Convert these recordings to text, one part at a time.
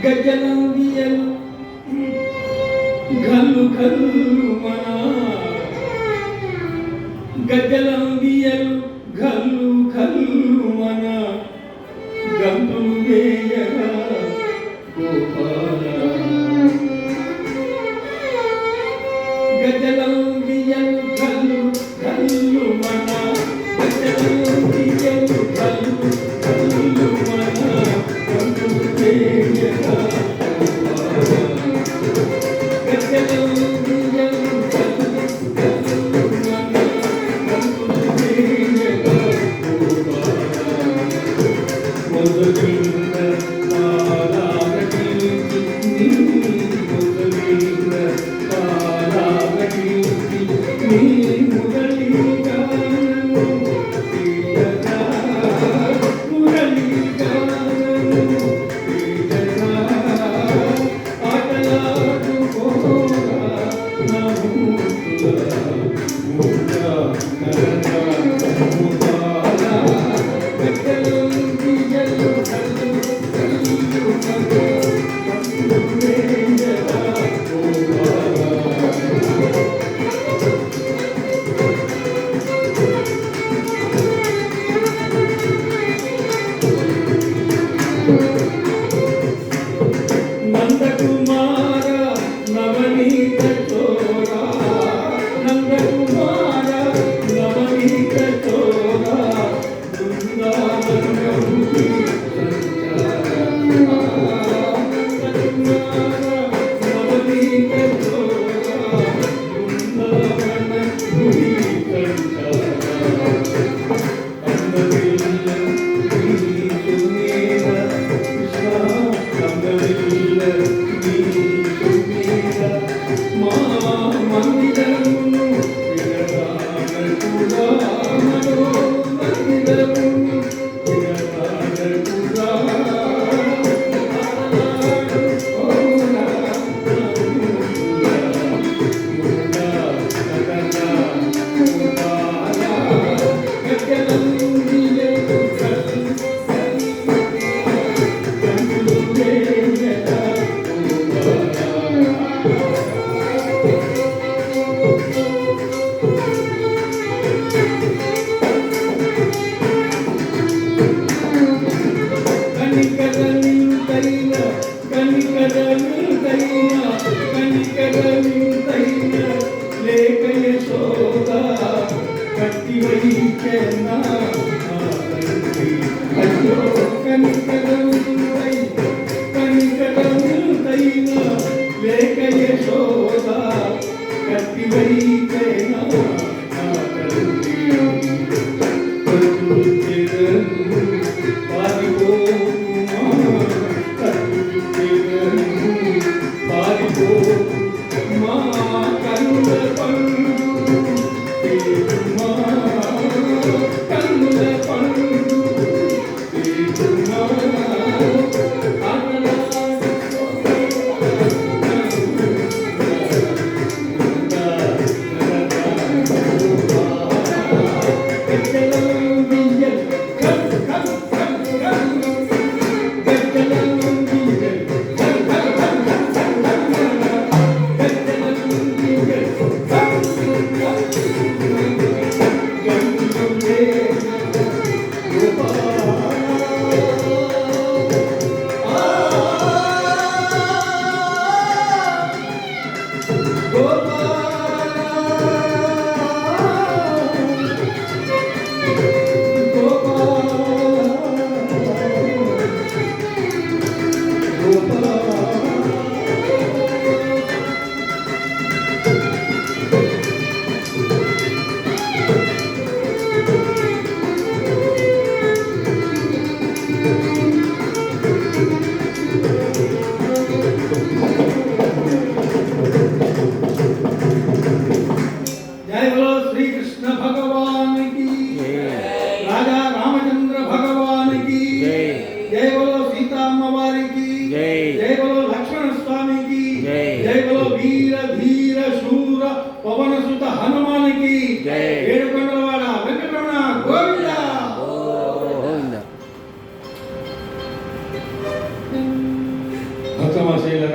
గజనందియలు గల్లు గల్లు మన గజనందియలు గల్లు గల్లు మన గంతులు వేయగా గోపాల గజనందియలు గల్లు గల్లు మన గజనందియలు గల్లు గల్లు మన గంతులు వేయగా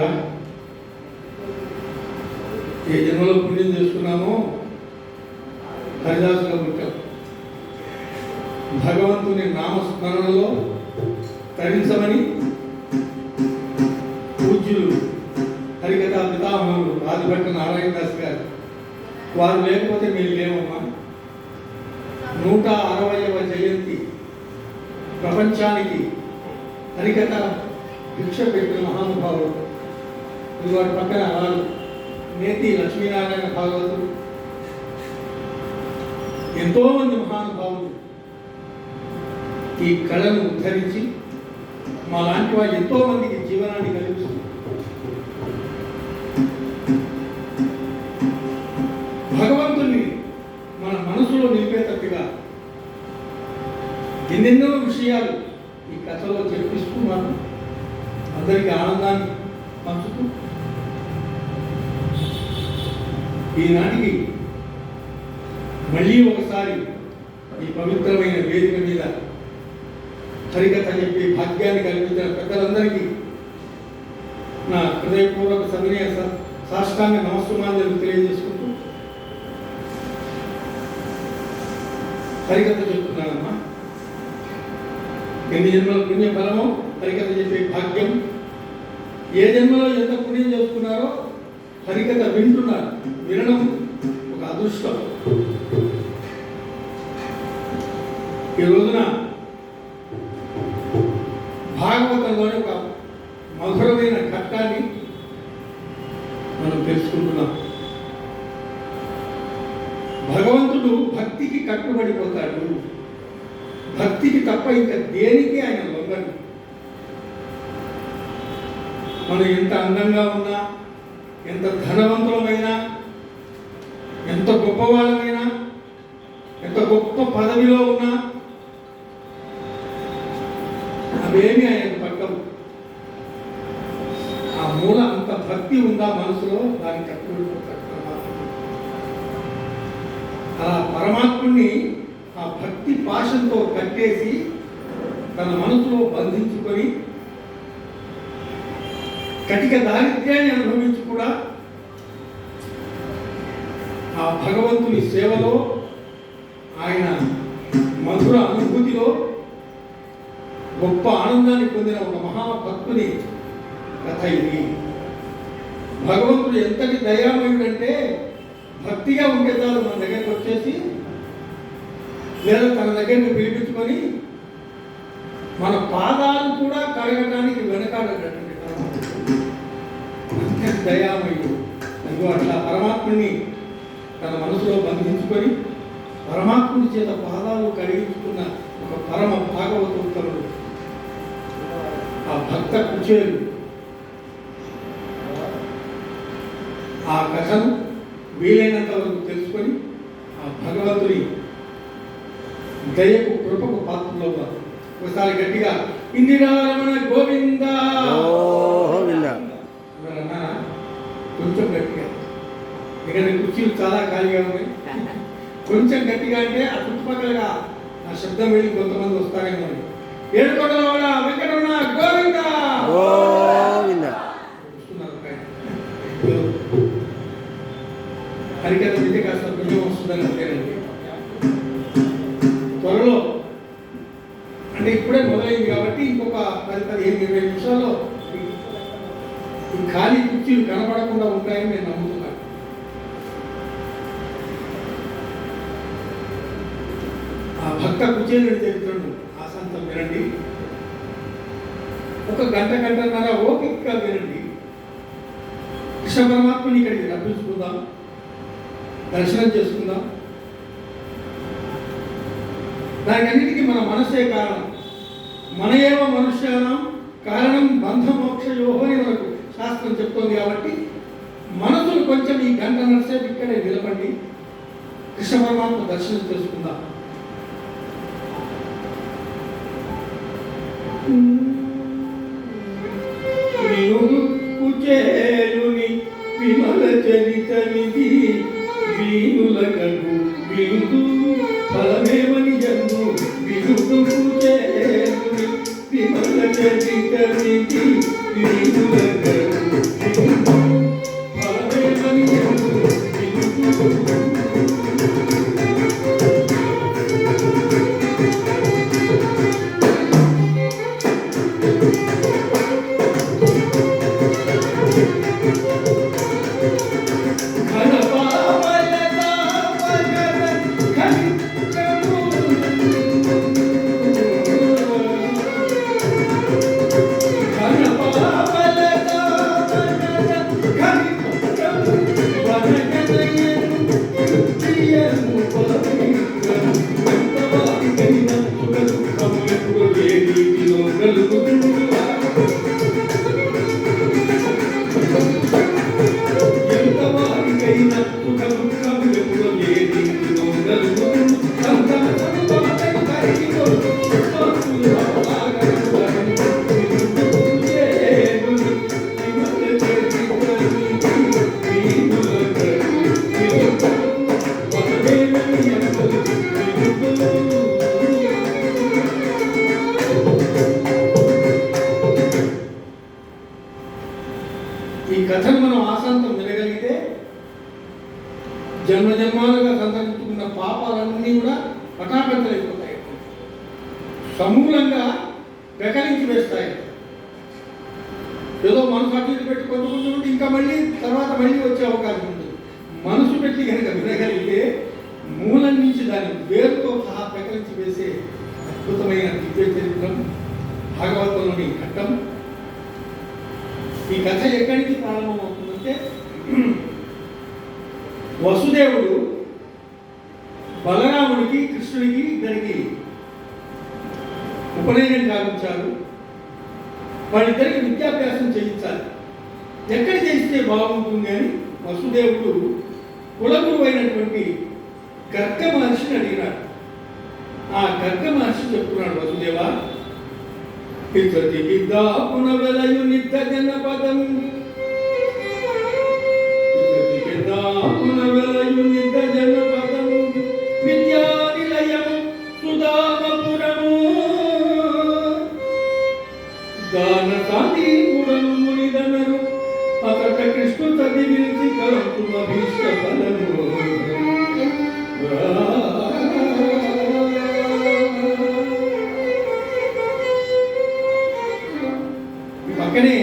బిడ్డలారా, ఏ జన్మలో పుణ్యం చేసుకున్నామో హరిదాసుగా పుట్టాం. భగవంతుని నామస్మరణలో తరించమని పూజ్యులు హరికథా పితామహులు ఆదిభట్ట నారాయణదాస్ గారు, వారు లేకపోతే మేము లేమమ్మా. 160వ జయంతి ప్రపంచానికి హరికథ భిక్ష పెట్టిన మహానుభావుడు. ఇది వారి పక్కన వారు నేతి లక్ష్మీనారాయణ భాగవతులు, ఎంతోమంది మహానుభావులు ఈ కళను ఉద్ధరించి మా లాంటి వారు ఎంతో మందికి జీవనాన్ని కలిగిస్తుంది. భగవంతుని మన మనసులో నిలిపేటట్టుగా ఎన్నెన్నో విషయాలు ఈ కథలో చెప్పిస్తూ మనం అందరికీ ఆనందాన్ని పంచుతూ ఈనాటికి మళ్ళీ ఒకసారి ఈ పవిత్రమైన వేదిక మీద హరికథ చెప్పి భాగ్యాన్ని కల్పించిన పెద్దలందరికీ నా హృదయపూర్వక సవినయ సాష్టాంగ నమస్సుమాంజలు తెలియజేసుకుంటూ హరికథ చెప్తున్నానమ్మా. ఎన్ని జన్మల పుణ్య ఫలమో హరికథ చెప్పే భాగ్యం, ఏ జన్మలో ఎంత పుణ్యం చేసుకున్నారో హరికథ వింటున్నారు. వినడం ఒక అదృష్టం. ఈ రోజున భాగవతంలోని ఒక మధురమైన ఘట్టాన్ని మనం తెలుసుకుంటున్నాం. భగవంతుడు భక్తికి కట్టుబడిపోతాడు. భక్తికి తప్ప ఇంకా దేనికి ఆయన లొంగడు. మనం ఎంత అందంగా ఉన్నా, ఎంత ధనవంతులమైనా, ఎంత గొప్పవాళ్ళమైనా, ఎంత గొప్ప పదవిలో ఉన్నా అవేమీ ఆయన పట్టవు. ఆ మూల అంత భక్తి ఉందా మనసులో, దానికి కట్టుబడిపోతాడు పరమాత్ముడు. అలా పరమాత్ముడిని ఆ భక్తి పాశంతో కట్టేసి తన మనసులో బంధించుకొని కటిక దారిద్ర్యాన్ని అనుభవించి కూడా ఆ భగవంతుని సేవలో, ఆయన మధుర అనుభూతిలో గొప్ప ఆనందాన్ని పొందిన ఒక మహాభక్తుని కథ ఇది. భగవంతుడు ఎంతటి దయామయుడంటే, భక్తిగా ఉంటే చాలు మన దగ్గరికి వచ్చేసి లేదా తన దగ్గరికి పిలిపించుకొని మన పాదాలు కూడా కడగడానికి వెనకాడేటటువంటి దయామయుడు. అదిగో అట్లా పరమాత్ముని తన మనసులో బంధించుకొని పరమాత్ముడి చేత పాదాలు కడిగించుకున్న ఒక పరమ భాగవతోత్తరుడు ఆ భక్త కుచేరు. ఆ కథను వీలైనంత వరకు తెలుసుకొని ఆ భగవంతుని దయకు కృపకు పాత్రలో ఒకసారి గట్టిగా ఇందిరారమణ గోవింద అన్నారా? కొంచెం గట్టిగా, ఇక్కడ కుర్చీలు చాలా ఖాళీగా ఉన్నాయి. కొంచెం గట్టిగా అంటే ఆ చుట్టుపక్కలగా ఆ శబ్దం వెళ్ళి కొంతమంది వస్తారేమో. ఏడుకొండలవాడ వెంకటరమణ గోవింద హరికథ విద్య కాస్త పుణ్యం వస్తుందని అంతేనండి. త్వరలో అంటే ఇప్పుడే మొదలైంది కాబట్టి ఇంకొక 10-15-20 నిమిషాల్లో ఈ ఖాళీ కుర్చీలు కనపడకుండా ఉంటాయని నేను నమ్ముతున్నాను. ఆ భక్త కుచేరుడి చరిత్రను ఆశాంతం వినండి. ఒక గంటన్నర ఓపికగా వినండి. కృష్ణ పరమాత్మని ఇక్కడికి రప్పించుకుందాం, దర్శనం చేసుకుందాం. దానికన్నిటికీ మన మనసే కారణం. మన ఏవ మనుష్యానం కారణం బంధమోక్షయోహో అని మనకు శాస్త్రం చెప్తోంది. కాబట్టి మనసును కొంచెం ఈ గంటన్నరసేపు ఇక్కడే నిలబడి కృష్ణ పరమాత్మ దర్శనం చేసుకుందాం. కుచేరుని విమల చరితనిది వీనులకగు విందు ఫలమేమని జన్ము వినుడు కుచేరుని విమల చరితనిది వీనులకగు కథను మనం ఆశాంతం వినగలిగితే జన్మ జన్మాలుగా సంతరించుకున్న పాపాలన్నీ కూడా పటాపంచలైపోతాయి, సమూలంగా వెకరించి వేస్తాయి. ఏదో మనసు అటు ఇటు పెట్టి కొంచెం ఇంకా మళ్ళీ తర్వాత మళ్ళీ వచ్చే అవకాశం ఉంది. మనసు పెట్టి కనుక వినగలిగితే మూలం నుంచి దాని వేరుతో సహా ప్రకరించి వేసే అద్భుతమైన దివ్య చరిత్రం భాగవతంలోని ఘట్టం. ఈ కథ ఎక్కడి నుంచి ప్రారంభమవుతుందంటే, వసుదేవుడు బలరాముడికి కృష్ణుడికి ఇద్దరికి ఉపనయనం గావించారు. వాళ్ళిద్దరికి విద్యాభ్యాసం చేయించాలి. ఎక్కడ చేయిస్తే బాగుంటుంది అని వసుదేవుడు కులగురు అయినటువంటి గర్గ మహర్షిని అడిగినాడు. ఆ గర్గ మహర్షి చెప్తున్నాడు, వసుదేవ పునవెలయు నిత్య జనపదము పునవెలయు నిత్య జనపదము విద్యానిలయము సుధామపురము దాన సాధి గుణము మునిదనరు అతట కృష్ణు తది విలిచి కలుపు అభీష్ట ఫలము. పక్కనే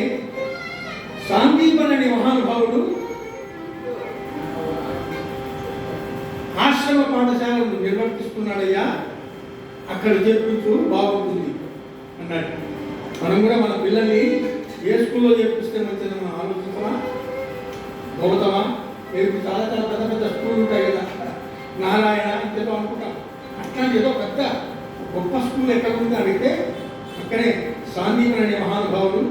సాందీపన్ అనే మహానుభావుడు ఆశ్రమ పాఠశాలను నిర్వర్తిస్తున్నాడయ్యా, అక్కడ చేర్పించు బాగుంటుంది అన్నాడు. మనం కూడా మన పిల్లల్ని ఏ స్కూల్లో చేర్పిస్తే మంచిది మనం ఆలోచిస్తామా, గౌతమా, ఏది చాలా చాలా పెద్ద పెద్ద స్కూల్ ఉంటాయి కదా, నారాయణ ఇంకేదో అనుకుంటాం. అట్లాంటి ఏదో పెద్ద గొప్ప స్కూల్ ఎక్కడ ఉంది అడిగితే అక్కడే సాందీపన్ అనే మహానుభావుడు,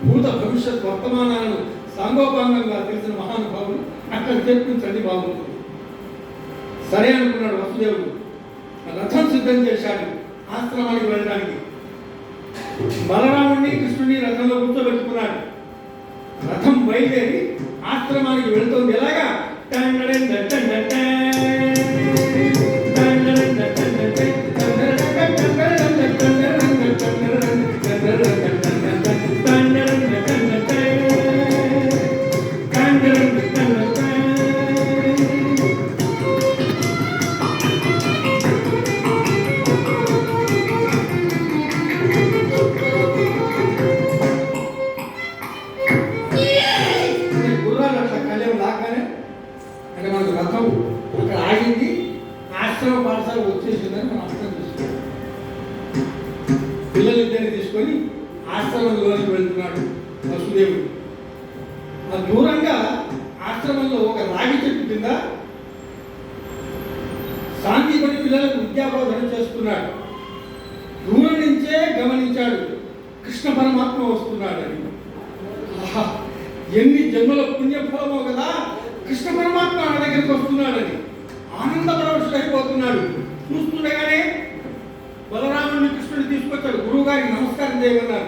భూత భవిష్యత్ వర్తమానాలను సాంగోపాంగంగా తెలిసిన మహానుభావుడు, అక్కడ చేర్పించండి బాగుంటుంది. సరే అనుకున్నాడు వసుదేవుడు. రథం సిద్ధం చేశాడు ఆశ్రమానికి వెళ్ళడానికి. బలరాముడిని కృష్ణుడిని రథంలో కూర్చోబెట్టుకున్నాడు. రథం బయలుదేరి ఆశ్రమానికి వెళుతోంది. ఎలాగా? అంటే మనకు రథం అక్కడ ఆగింది, ఆశ్రమ పాఠశాల వచ్చేసిందని మనం అర్థం చేసుకోవాలి. పిల్లలిద్దరిని తీసుకొని ఆశ్రమంలోకి వెళ్తున్నాడు వసుదేవుడు. ఆ దూరంగా ఆశ్రమంలో ఒక రాగి చెట్టు కింద సాందీపని పిల్లలకు విద్యాబోధన చేస్తున్నాడు. దూరం నుంచే గమనించాడు కృష్ణ పరమాత్మ వస్తున్నాడని. ఆహా, ఎన్ని జన్మల పుణ్యఫలమో కదా, కృష్ణ పరమాత్మ నా దగ్గరికి వస్తున్నాడని ఆనంద పరవశుడైపోతున్నాడు. చూస్తుండగానే బలరాముడిని కృష్ణుడిని తీసుకొచ్చాడు. గురువు గారికి నమస్కారం చేయమన్నారు.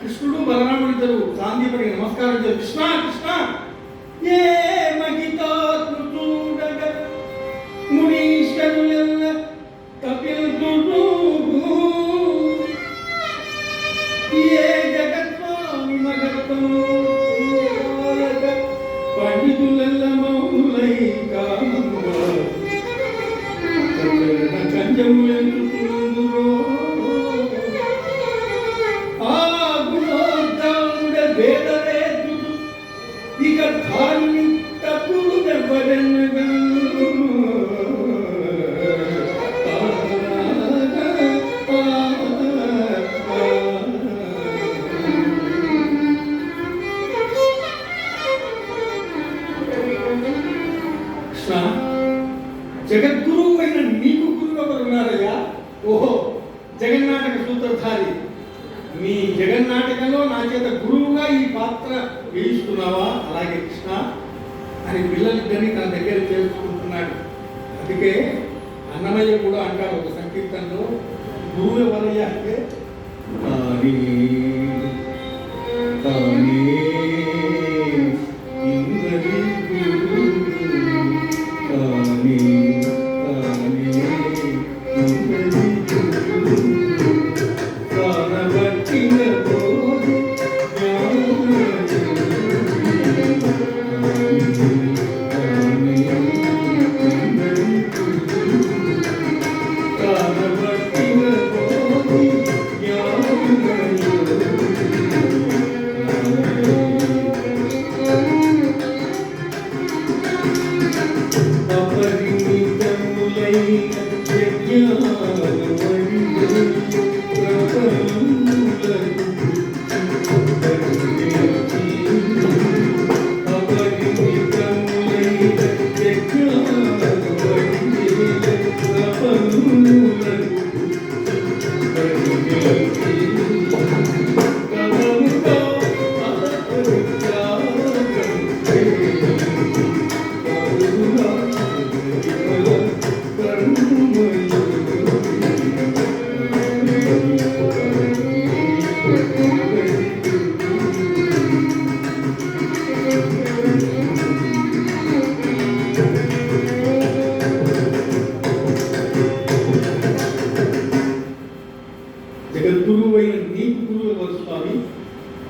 కృష్ణుడు బలరాముడి ఇద్దరు సాందీపనికి నమస్కారం చేశారు. కృష్ణ కృష్ణ ఏ మహితాత్మ చూడగ మునీశ్వరులెల్ల కపిల్తుడు ఏ జగత్వామి మగత్వము పండితులెల్ల మౌనులై కంజములెందులో ఆ గుణోద్ధాముడ భేదవేద్యుడు ఇక ధాన్ని తప్పుడు నెవ్వరెన్నగా జగద్గురువు అయిన నీకు గురువు ఎవరు ఉన్నారయ్యా? ఓహో, జగన్నాటక సూత్రధారి, మీ జగన్నాటకంలో నా చేత గురువుగా ఈ పాత్ర వేయిస్తున్నావా? అలాగే కృష్ణ అని పిల్లలిద్దరినీ తన దగ్గర చేర్చుకుంటున్నాడు. అందుకే అన్నమయ్య కూడా అంటారు ఒక సంకీర్తనలో, గురువు ఎవరయ్యా అంటే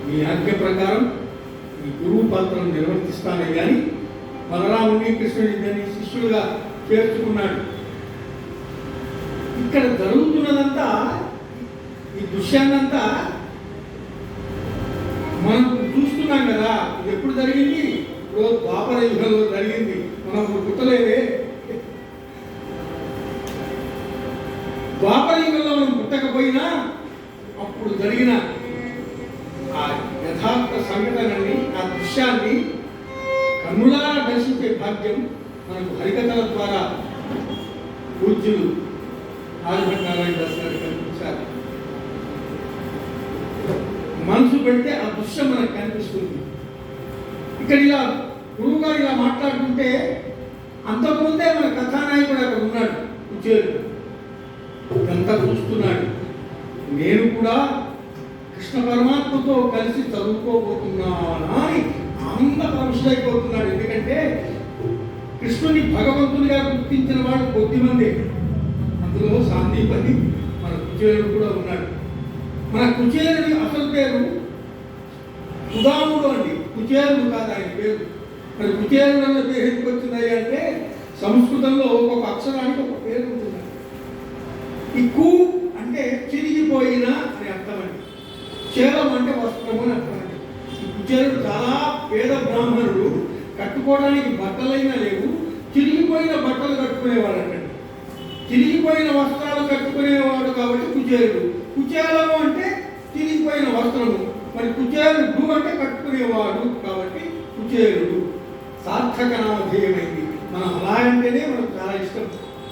మీ ఆజ్ఞ ప్రకారం ఈ గురువు పాత్రను నిర్వర్తిస్తానే కానీ బలరాముని కృష్ణుడిని శిష్యులుగా చేర్చుకున్నాడు. ఇక్కడ జరుగుతున్నదంతా ఈ దృశ్యాన్నంతా మనం చూస్తున్నాం కదా. ఇది ఎప్పుడు జరిగింది? రోజు ద్వాపర యుగంలో జరిగింది. మనం పుట్టలేదే. ద్వాపర యుగంలో మనం పుట్టకపోయినా అప్పుడు జరిగిన ఆ యథార్థ సంఘటనని, ఆ దృశ్యాన్ని కన్నులారా దర్శించే భాగ్యం మనకు హరికథల ద్వారా పూజ్యులు ఆదినారాయణ దాస్ గారు కనిపించారు. మనసు పెడితే ఆ దృశ్యం మనకు కనిపిస్తుంది. ఇక్కడ ఇలా గురువు గారు ఇలా మాట్లాడుతుంటే అంతకుముందే మన కథానాయకుడు అక్కడ ఉన్నాడు, కుచేరుడు. ఇదంతా చూస్తున్నాడు. నేను కూడా కృష్ణ పరమాత్మతో కలిసి చదువుకోబోతున్నానా అని ఆనంద పరవశుడైపోతున్నాడు. ఎందుకంటే కృష్ణుని భగవంతునిగా గుర్తించిన వాడు కొద్దిమంది. అందులో సాందీపని మన కుచేరుడు కూడా ఉన్నాడు. మన కుచేరుడి అసలు పేరు సుధాముడు అండి, కుచేరుడు కాదు ఆయన పేరు. మరి కుచేరుడు అన్న పేరు ఎందుకు వచ్చింది అంటే సంస్కృతంలో ఒక్కొక్క అక్షరానికి ఒక పేరు ఉంటుంది. ఈ కు అంటే చిరిగిపోయిన అని అర్థం అండి. చేలం అంటే వస్త్రము అని అర్థం అండి. ఈ కుచేరుడు చాలా పేద బ్రాహ్మణుడు, కట్టుకోవడానికి బట్టలైనా లేవు, చిరిగిపోయిన బట్టలు కట్టుకునేవాడు అండి. చిరిగిపోయిన వస్త్రాలు కట్టుకునేవాడు కాబట్టి కుచేరుడు. కుచేలము అంటే చిరిగిపోయిన వస్త్రము. మరి కుచేరుడు అంటే కట్టుకునేవాడు కాబట్టి కుచేరుడు. సార్థక నామధేయమైంది. మనం అలా అంటేనే మనకు చాలా ఇష్టం.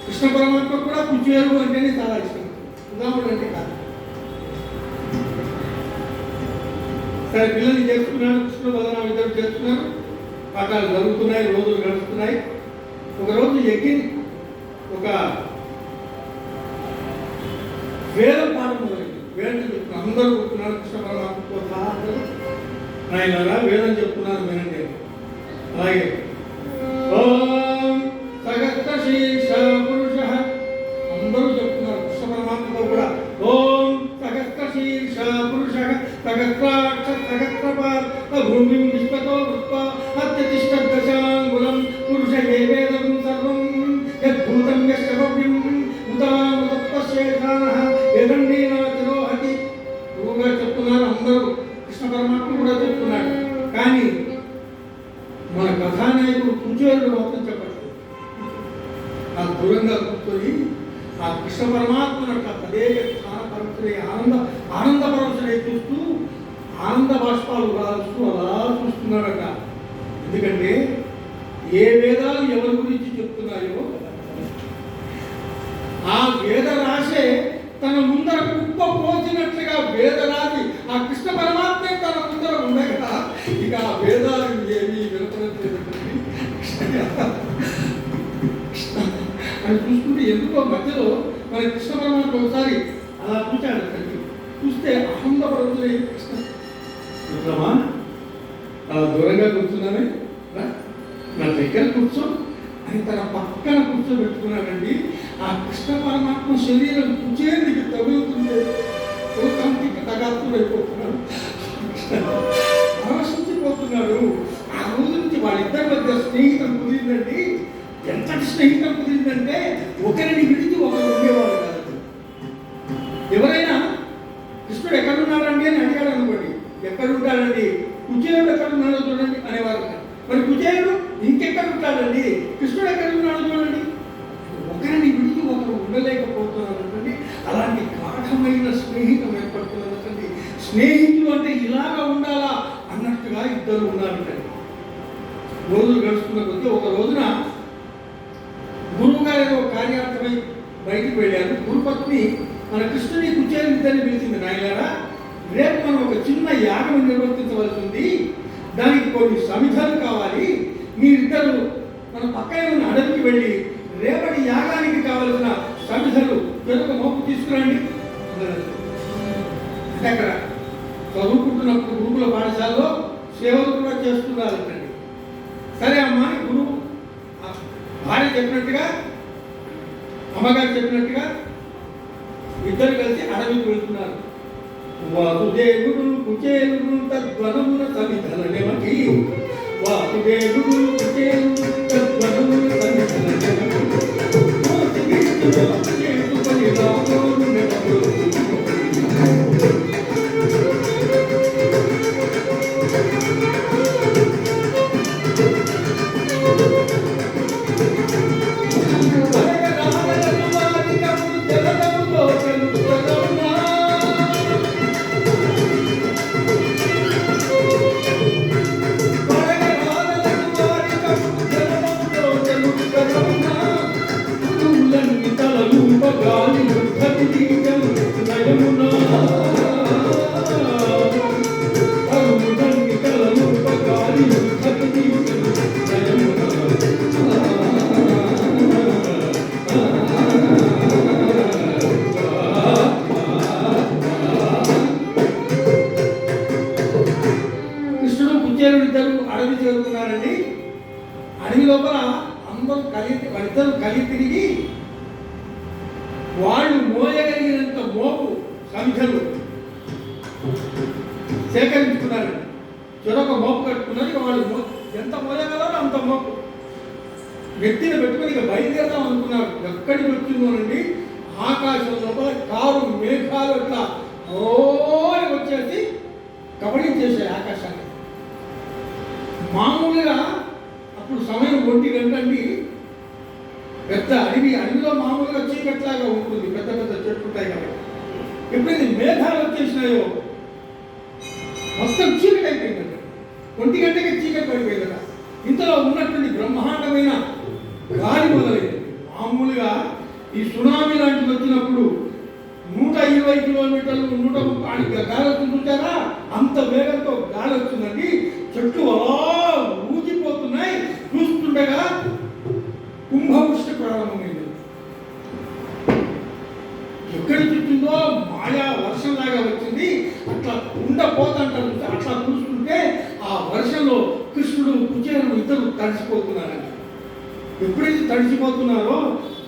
కృష్ణ పరమాత్మ కూడా కుచేరుడు అంటేనే చాలా ఇష్టం, సుధాముడు అంటే కాదు. సరే, పిల్లల్ని చేస్తున్నాడు, కృష్ణ బలరామ ఇద్దరు చేస్తున్నారు. పాఠాలు జరుగుతున్నాయి, రోజులు గడుస్తున్నాయి. ఒకరోజు ఒక వేదం పాఠం మొదలైంది. వేదం చెప్తున్నారు, అందరూ కూర్చున్నారు. కృష్ణ పరమాత్మతో సహా నాయన వేదం చెప్తున్నారు, వినండి. అలాగే ఓం సగత్ర శీర్ష పురుష, అందరూ చెప్తున్నారు కృష్ణ పరమాత్మతో కూడా. ఓం సగత్ర శీర్ష పురుష సగత్రాక్ష సగత్రపాద భూమిం విశ్వతో వృత్వ అత్యతిష్టదశాంగులం పురుష ఏ వేదం సర్వం యద్భూతం యశ్చవ్యం ఉదామతత్వశేషానః వేదండీనా తిరోహతి. గురువుగా చెప్తున్నారు, అందరూ కృష్ణ పరమాత్మ కూడా చెప్తున్నాడు. కానీ మన కథానాయకుడు కుచేరుడు మాత్రం చెప్పట్లేదు. ఆ దూరంగా కూర్చొని ఆ కృష్ణ పరమాత్మను పదే స్థానపరుచుని ఆనందపరచుని చూస్తూ ఆనంద బాష్పాలు రాస్తూ అలా చూస్తున్నాడట. ఎందుకంటే ఏ వేదాలు ఎవరి గురించి చెప్తున్నాయో ఆ వేద రాశే తన ముందర కుప్ప పోచినట్లుగా వేదరాజి ఆ కృష్ణ పరమాత్మే తన ముందర ఉండగా ఇక ఆ వేదాలు ఏమి వినపడలేదు అని చూసుకుంటే ఎందుకో మధ్యలో మన కృష్ణ పరమాత్మ ఒకసారి అలా చూశాడు. తండ్రి చూస్తే ఆనందపడుతుంది. కృష్ణ మిత్రమా, అలా దూరంగా కూర్చున్నానే, నా దగ్గర కూర్చో అని తన పక్కన కూర్చోబెట్టుకున్నాడండి. ఆ కృష్ణ పరమాత్మ శరీరం కుచేరుడికి తగులుతుంది. తగాత్తుడైపోతున్నాడు, పరవశించిపోతున్నాడు. ఆ రోజు నుంచి వాళ్ళిద్దరి మధ్య స్నేహితం కుదిరిందండి. ఎంతటి స్నేహితం కుదిరిందంటే ఒకరిని విడిచి ఒకరు ఉండేవాడు కాదు. ఎవరైనా కృష్ణుడు ఎక్కడున్నాడండి అని అడిగాడు అనుకోండి, ఎక్కడుంటాడండి, కుచేరుడు ఎక్కడున్నాడో చూడండి అనేవారు. మరి కుచేరుడు ఇంకెక్కడ ఉంటాడండి, కృష్ణుడు ఎక్కడున్నాడో చూడండి. ఒకరిని విడిచి ఒకరు ఉండలేకపోతున్నారండి. అలాంటి గాఢమైన స్నేహితం ఏర్పడుతున్నదండి. స్నేహితులు అంటే ఇలాగా ఉండాలా అన్నట్టుగా ఇద్దరు ఉన్నారండి. రోజులు గడుస్తున్న కొద్దీ ఒక రోజున గురువు గారు ఏదో కార్యార్థమై బయటికి వెళ్ళారు. గురుపత్ని మన కృష్ణుని కుచేరుని ఇద్దరిని పిలిచింది. నాయనారా, రేపు మనం ఒక చిన్న యాగం నిర్వర్తించవలసి ఉంది, దానికి కొన్ని సమిధలు కావాలి. మీరిద్దరు మన పక్కనే ఉన్న అడవికి వెళ్ళి రేపటి యాగానికి కావలసిన సమిధలు వెనుక మోపు తీసుకురండి. అక్కడ చదువుకుంటున్నప్పుడు గురుకుల పాఠశాలలో సేవలు కూడా చేస్తున్నారంటండి. సరే అమ్మా, గురువు భార్య చెప్పినట్టుగా, అమ్మగారు చెప్పినట్టుగా ఇద్దరు కలిసి అడవికి వెళ్తున్నారు. వాసుదేవుడు కుచేలుడు తద్వనమున సమిధల నెమకి వాసుదేవుడు కుచేలుడు తద్వనమున సమిధల నెమకి చేసుకొని రామోను నెమకు అడవి చేరుకున్నారండి. అడవి లోపల అందరూ ఇద్దరు కలిగి తిరిగి వాళ్ళు మోయగలిగినంత మోపు సంఖ్యలు సేకరించుకున్నారండి. చెరొక మోపు కట్టుకున్నారు. వాళ్ళు ఎంత మోయగలరో అంత మోపు వ్యక్తిని పెట్టుకుని ఇక బయలుదేరదాం అనుకున్నారు. ఎక్కడికి వచ్చిందోనండి, ఆకాశం లోపల కారు మేఘాలు అట్లా వచ్చేసి కబడించేసాయి ఆకాశాన్ని. మామూలుగా అప్పుడు సమయం 1 గంట అండి. పెద్ద అడవిలో మామూలుగా చీకట్లాగా ఉంటుంది, పెద్ద పెద్ద చెట్లు ఉంటాయి కాబట్టి. ఎప్పుడైతే మేఘాలు వచ్చేసినాయో మొత్తం చీకటి అయిపోయిందండి. 1 గంటకి చీకటి పడిపోయింది కదా. ఇంతలో ఉన్నటువంటి బ్రహ్మాండమైన గాలి మొదలైంది. మామూలుగా ఈ సునామీ లాంటివి వచ్చినప్పుడు 120 కిలోమీటర్లు 130 గాలి వస్తుంది చూసారా, అంత వేగంతో గాలి వచ్చిందండి. చెట్లు అలా ఊగిపోతున్నాయి. చూస్తుండగా కుంభవృష్టి ప్రారంభమైంది. ఎక్కడి చుట్టిందో మాయా వర్షంలాగా వచ్చింది. అట్లా ఉండపోతంటారు, అట్లా చూస్తుంటే ఆ వర్షంలో కృష్ణుడు కుచేరుడు ఇద్దరు తడిసిపోతున్నారండి. ఎప్పుడైతే తడిసిపోతున్నారో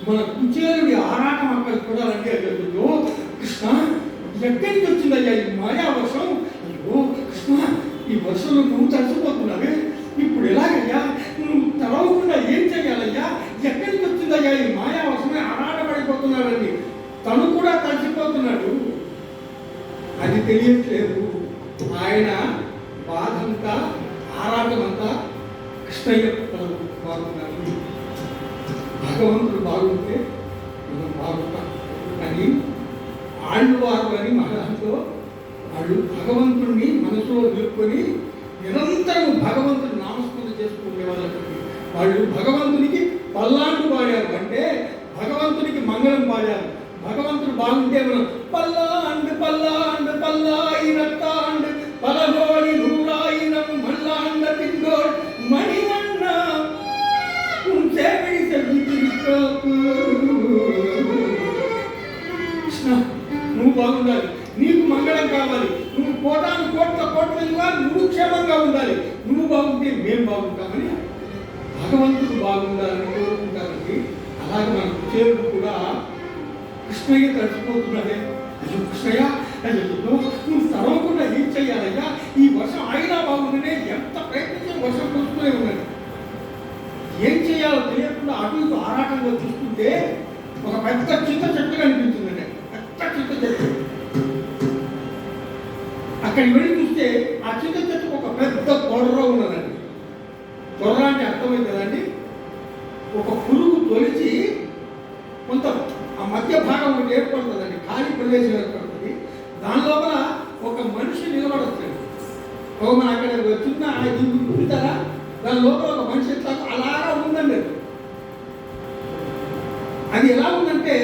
మన కుచేరుడి ఆరాటం అక్కడ చూడాలంటే అయ్యో కృష్ణ ఎక్కడి నుంచి వచ్చిందయ్యా ఈ మాయా వర్షం, అయ్యో కృష్ణ ఈ వర్షంలో నువ్వు తడిసిపోతున్నావే, ఇప్పుడు ఎలాగయ్యా, నువ్వు తడవకుండా ఏం చెయ్యాలయ్యా, ఎక్కడికి వచ్చిందయ్యా ఈ మాయా వర్షమే ఆరాటపడిపోతున్నాడండి. తను కూడా తడిసిపోతున్నాడు. అది తెలియట్లేదు. ఆయన బాధంతా ఆరాటమంతా కృష్ణయ్య బాగున్నాడు. భగవంతుడు బాగుంటే మనం బాగుంటాం అని ఆళ్వారు అని మహారాజుతో వాళ్ళు భగవంతుడిని మనసులో నిలుపుకొని నిరంతరం భగవంతుని నామస్మరణ చేసుకునే వాళ్ళు భగవంతునికి పల్లాండు పాడారు. అంటే భగవంతునికి మంగళం పాడారు. భగవంతుడు బాగుంటే మనం పల్లాండు పల్లాండు పల్లాయినత్తాండు పలగోడి నూరాయినం మల్లాండ తిండోడ్ మణివన్న కృష్ణ నువ్వు బాగుండాలి, నీకు మంగళం కావాలి, నువ్వు కోటాను కోట్ల నువ్వు క్షేమంగా ఉండాలి, నువ్వు బాగుంటే మేము బాగుంటామని భగవంతుడు బాగుండాలని కోరుకుంటారండి. అలాగే మన కుచేరుడు కూడా కృష్ణయ్య తడిచిపోతున్నాడే, అయ్యో కృష్ణయ్య అయ్యో నువ్వు తడవకుండా ఏం చెయ్యాలయ్యా, ఈ వర్షం ఆగినా బాగుందనే ఎంత ప్రయత్నించిన వర్షం కురుస్తూనే ఉన్నది. ఏం చేయాలో తెలియకుండా అటు ఇటు ఆరాటంగా చూస్తుంటే ఒక పెద్ద చింత చెట్టు కనిపించిందండి. పెద్ద చింత చెట్టు. అక్కడికి వెళ్ళి చూస్తే ఆ చింత చెట్టుకు ఒక పెద్ద తొర్ర ఉన్నదండి. తొర్ర అంటే అర్థమైంది కదండి, ఒక పురుగు తొలిచి కొంత ఆ మధ్య భాగం ఒకటి ఏర్పడుతుందండి, ఖాళీ ప్రదేశం ఏర్పడుతుంది. దాని లోపల ఒక మనిషి నిలబడతాడు. మన అక్కడ చిన్న చూస్తారా, దాని లోపల ఒక మనిషి ఎట్లా అలాగా ఉందండి. అది ఎలా ఉందంటే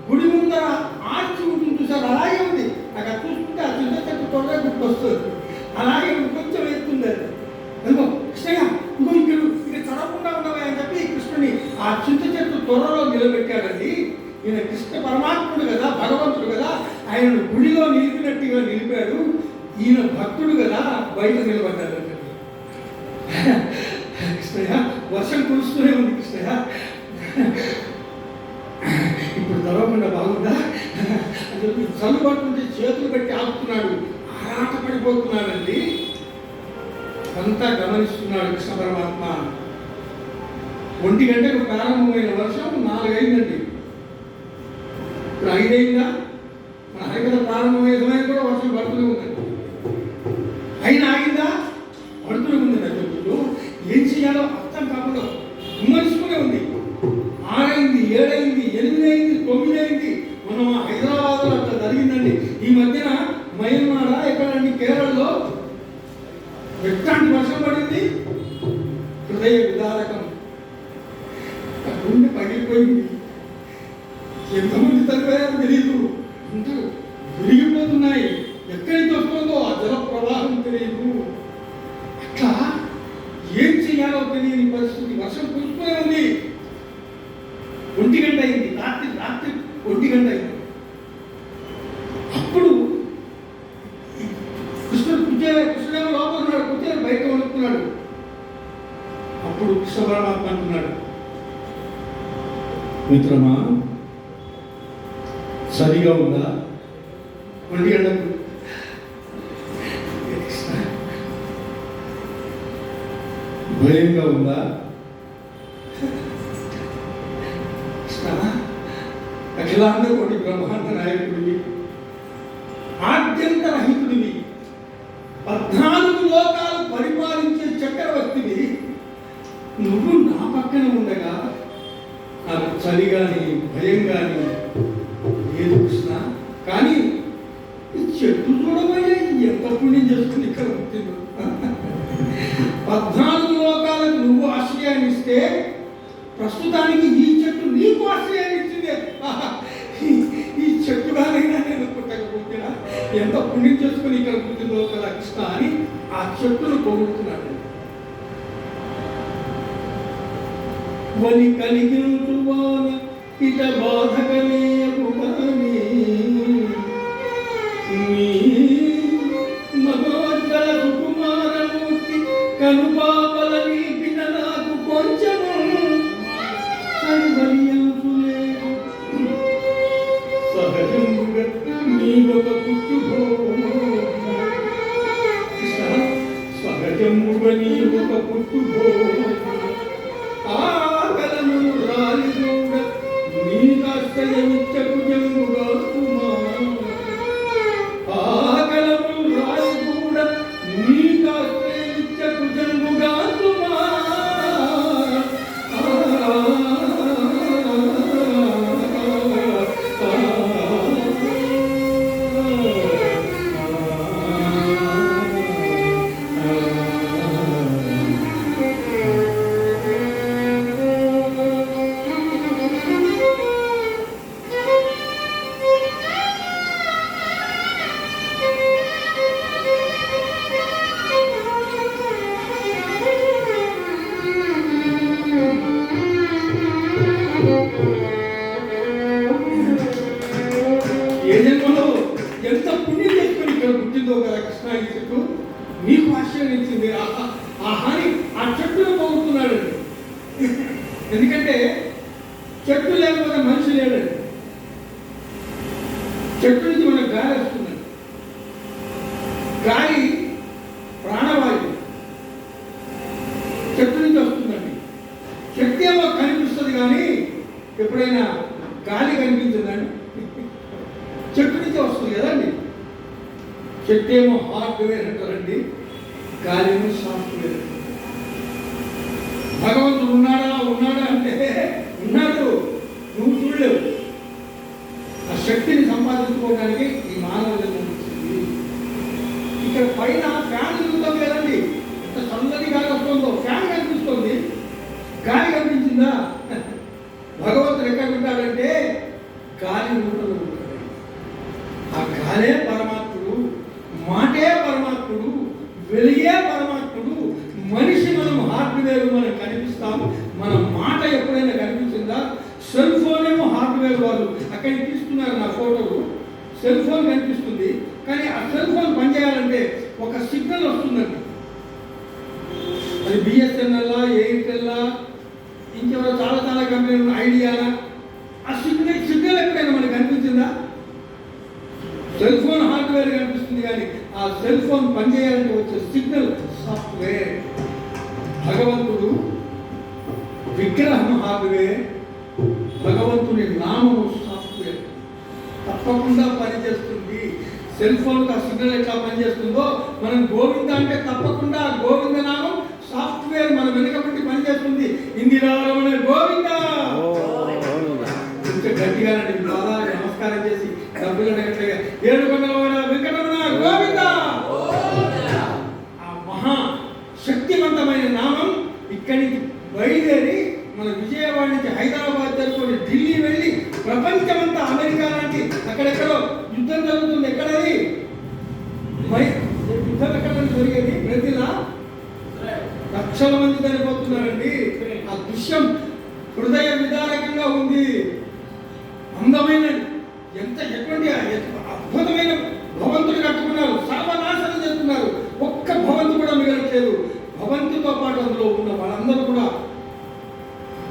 గుడి ముందర ఆర్చి ఉంటుంది చూసారు, అలాగే ఉంది. నాకు అది చూస్తుంటే ఆ చిన్న చెట్టు త్వరగా గుర్తొస్తుంది. అలాగే కొంచెం ఎత్తుంది అది. అదిగో కృష్ణయ్య ఇంకో ఇక్కడ చదవకుండా ఉండవా అని చెప్పి కృష్ణుని ఆ చింత చెట్టు త్వరలో నిలబెట్టాడండి. ఈయన కృష్ణ పరమాత్ముడు కదా, భగవంతుడు కదా, ఆయనను గుడిలో నిలిపినట్టుగా నిలిపాడు. ఈయన భక్తుడు కదా, బయట నిలబడ్డాడండి. కృష్ణయ్య వర్షం కురుస్తూనే ఉంది కృష్ణయ్య, ఇప్పుడు తరవకుండా బాగుందా అని చెప్పి చల్లు పట్టుకుంటే చేతులు పెట్టి నిద్రపోతున్నాడండి. అంతా గమనిస్తున్నాడు కృష్ణ పరమాత్మ. 1 గంటకు ప్రారంభమైన వర్షం 4 అయిందండి. ఇప్పుడు 5 అయిందా? మన హరికథ ప్రారంభమయ్యే సమయం కూడా వర్షం పడుతూనే ఉందండి. అయినా ఆగిందా? పడుతూనే ఉంది. నదులు ఏం చేయాలో అర్థం కాకుండా విమర్శకునే ఉంది. 6 అయింది, 7 అయింది, 8 అయింది, 9 అయింది. మనం హైదరాబాద్లో అట్లా జరిగిందండి. ఈ మధ్యన మయన్మార్ ఎక్కడండి కేరళలో ఎట్లాంటి వర్షం పడింది. హృదయ విదారకం. గుండె పగిలిపోయింది. ఎంతమంది తగ్గారో తెలియదు. అంతా విరిగిపోతున్నాయి. ఎక్కడి నుంచి వస్తుందో ఆ జల ప్రవాహం తెలియదు. అట్లా ఏం చేయాలో తెలియని పరిస్థితి. వర్షం కురుస్తూనే ఉంది. 1 గంట అయింది. రాత్రి 1 గంట అయింది. అప్పుడు కృష్ణుడేమో లోపల ఉన్నాడు, కూర్చొని బయట వణుకున్నాడు. అప్పుడు కృష్ణ పరమాత్మ అంటున్నాడు, మిత్రమా సరిగా ఉందా? 1 గంటకు భయంగా ఉందా? అఖిలాండ కోటి బ్రహ్మాండ నాయకుడివి, ఆద్యంతరహితుడివి, 14 లోకాలు పరిపాలించే చక్రవర్తివి. నువ్వు నా పక్కన ఉండగా నాకు చలి కానీ భయం కానీ లేదు కృష్ణ. కానీ ఈ చెట్టు చూడబోయే ఎంత పుణ్యం చేసుకుని ఇక్కడ పుట్టిందో. 14 లోకాలకు నువ్వు ఆశ్రయాన్ని ఇస్తే ప్రస్తుతానికి ఈ చెట్టు నీకు ఆశ్రయాన్ని ఇచ్చిందే. ఈ చెట్టుగానైనా నేను పుట్టకపోతున్నా ఎంత పుణ్యం చేసుకుని ఇక్కడ పుట్టిందో కదా కృష్ణ అని ఆ చెట్టును పొగుడుతున్నాడు. వని కలిగించువాన ఇట బాధకమేయుగాని నీ మగోజ్వల సుకుమారమూర్తి కనుపాపల నీపిన నాకు కొంచెము సరివలియంచులేదు. సహజంగా నీవొక పుట్టుభోము, సహజముగా నీవొక పుట్టుభోము. ఆకలమును రాలిగూడ నీకాశ్రయమిచ్చకు జంగుగా కుమా. ఆకలమును రాలిగూడ నీకాశ్రయమిచ్చకు జంగుగా కుమా. ఏ జన్మలో ఎంత పుణ్యం చేసుకుని ఇక్కడ పుట్టిందో కదా కృష్ణ. ఈ చెట్టు నీకు ఆశ్రయించింది. ఆ హాని ఆ చెట్టును పొగుడుతున్నాడు. ఎందుకంటే చెట్టు లేకపోతే మనిషి లేడండి. చెట్టు నుంచి మనకు గాలి వస్తుందండి. గాలి ప్రాణవాయువు చెట్టు నుంచి వస్తుందండి. శక్తి ఏమో కనిపిస్తుంది కానీ ఎప్పుడైనా గాలి కనిపించిందండి? చెట్టు నుంచి వస్తుంది కదండి. చెట్టు ఏమో హార్డ్వేర్ అంటారండి, గాలి ఏమో సాఫ్ట్వేర్. భగవంతుడు ఉన్నాడా అంటే ఉన్నాడు, నువ్వు చూడలేవు. ఆ శక్తిని సంపాదించుకోవడానికి ఈ మానవ జన్మ వచ్చింది. ఇక్కడ పైన ఫ్యాన్ తిరుగుతుంది కదండి, ఎంత చల్లటి గాలి వస్తుందో. ఫ్యాన్ కనిపిస్తుంది, గాలి కనిపించిందా? భగవంతుడు ఎక్కడ ఉంటాడంటే గాలి ఊటలో ఉంటాడు. ఆ గాలే పరమాత్ముడు, మాటే పరమాత్ముడు, వెలిగే పరమాత్ముడు. మనిషి మనం హార్డ్వేర్ మనకు కనిపిస్తాం. మన మాట ఎప్పుడైనా కనిపించిందా? సెల్ ఫోన్ ఏమో హార్డ్వేర్ వాళ్ళు అక్కడికి తీసుకున్నారు నా ఫోటోలు. సెల్ ఫోన్ కనిపిస్తుంది కానీ ఆ సెల్ ఫోన్ పనిచేయాలంటే ఒక సిగ్నల్ వస్తుందండి. అది బిఎస్ఎన్ఎల్, ఎయిర్టెల్, ఇంకెవరో చాలా చాలా కంపెనీలు, ఐడియానా. ఆ సిగ్నల్ ఎప్పుడైనా మనకు కనిపించిందా? సెల్ ఫోన్ హార్డ్వేర్ కనిపిస్తుంది కానీ ఆ సెల్ ఫోన్ పని పనిచేయాలంటే వచ్చే సిగ్నల్ సాఫ్ట్వేర్. భగవంతుడు విగ్రహం హార్డ్వేర్, భగవంతుని నామము సాఫ్ట్వేర్. తప్పకుండా పనిచేస్తుంది. సెల్ ఫోన్కి ఆ సిగ్నల్ ఎట్లా పనిచేస్తుందో మనం గోవింద అంటే తప్పకుండా గోవింద నామం సాఫ్ట్వేర్ మన వెనుకబడి పనిచేస్తుంది. ఇందిరారమణ గోవింద. కొంచెం గట్టిగా పాదాలకు నమస్కారం చేసి డబ్బులు అడగట్లేగా ఏడుకొండలవాడ వెంకటరమణ గోవింద. ఆ మహా శక్తివంతమైన నామం ఇక్కడి నుంచి బయలుదేరి మన విజయవాడ నుంచి హైదరాబాద్ జరుపుకొని ఢిల్లీ వెళ్ళి ప్రపంచమంతా అమెరికా లాంటి అక్కడెక్కడో యుద్ధం జరుగుతుంది. ఎక్కడది యుద్ధం ఎక్కడ జరిగేది? బ్రెజిలా లక్షల మంది చనిపోతున్నారండి. ఆ దృశ్యం హృదయ విదారకంగా ఉంది. అందమైన ఎటువంటి అద్భుతమైన భవంతులు కట్టుకున్నారు, సర్వనాశనం చేస్తున్నారు. ఒక్క భవంతు కూడా మిగలట్లేదు. భవంతితో పాటు అందులో ఉన్న వాళ్ళందరూ కూడా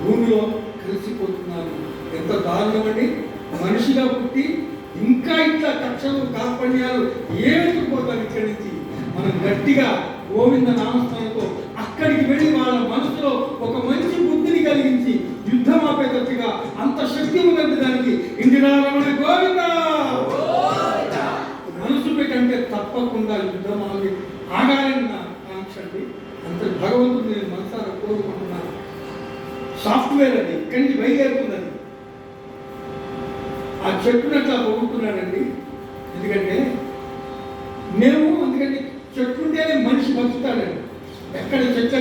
భూమిలో కలిసిపోతున్నారు. ఎంత దారుణం అండి! మనిషిగా పుట్టి ఇంకా ఇట్లా కక్షలు కార్పణ్యాలు ఏమెత్తుకుపోతారు. ఇక్కడి నుంచి మనం గట్టిగా గోవింద నామస్మరణతో అక్కడికి వెళ్ళి వాళ్ళ మనసులో ఒక మంచి బుద్ధిని కలిగించి యుద్ధం ఆపేటట్టుగా అంత శక్తి ఉన్నది దానికి. ఇందిరారమణ గోవింద. మనసు పెట్టంటే తప్పకుండా యుద్ధం ఆగాలని నా కాంక్ష అండి. అంత భగవంతుడు నేను మనసారా కోరుకుంటున్నాను. సాఫ్ట్వేర్ అది ఇక్కడి నుంచి బయలుదేరుతుందని ఆ చెట్టును అట్లా పొగుడుతున్నాడండి. ఎందుకంటే మేము అందుకని చెట్టుంటేనే మనిషి బతుకుతాడండి. ఎక్కడ చెట్ల